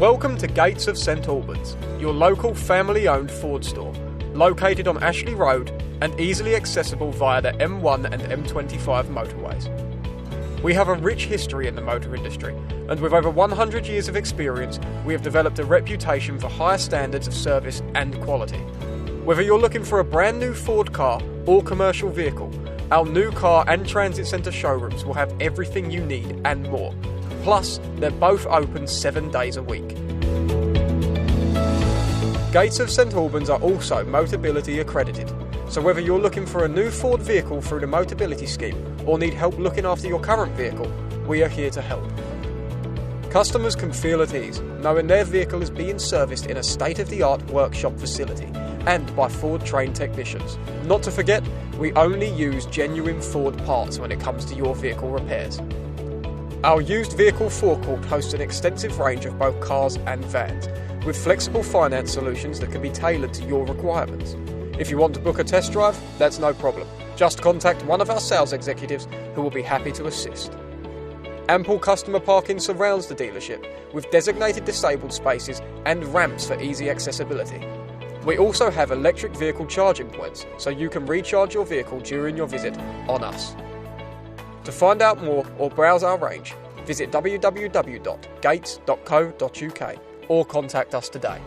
Welcome to Gates of St Albans, your local family-owned Ford store, located on Ashley Road and easily accessible via the M1 and M25 motorways. We have a rich history in the motor industry, and with over 100 years of experience, we have developed a reputation for higher standards of service and quality. Whether you're looking for a brand new Ford car or commercial vehicle, our new car and transit centre showrooms will have everything you need and more. Plus, they're both open 7 days a week. Gates of St Albans are also Motability accredited, so whether you're looking for a new Ford vehicle through the Motability scheme or need help looking after your current vehicle, we are here to help. Customers can feel at ease knowing their vehicle is being serviced in a state-of-the-art workshop facility and by Ford-trained technicians. Not to forget, we only use genuine Ford parts when it comes to your vehicle repairs. Our used vehicle forecourt hosts an extensive range of both cars and vans, with flexible finance solutions that can be tailored to your requirements. If you want to book a test drive, that's no problem. Just contact one of our sales executives who will be happy to assist. Ample customer parking surrounds the dealership, with designated disabled spaces and ramps for easy accessibility. We also have electric vehicle charging points, so you can recharge your vehicle during your visit on us. To find out more or browse our range, visit www.gates.co.uk or contact us today.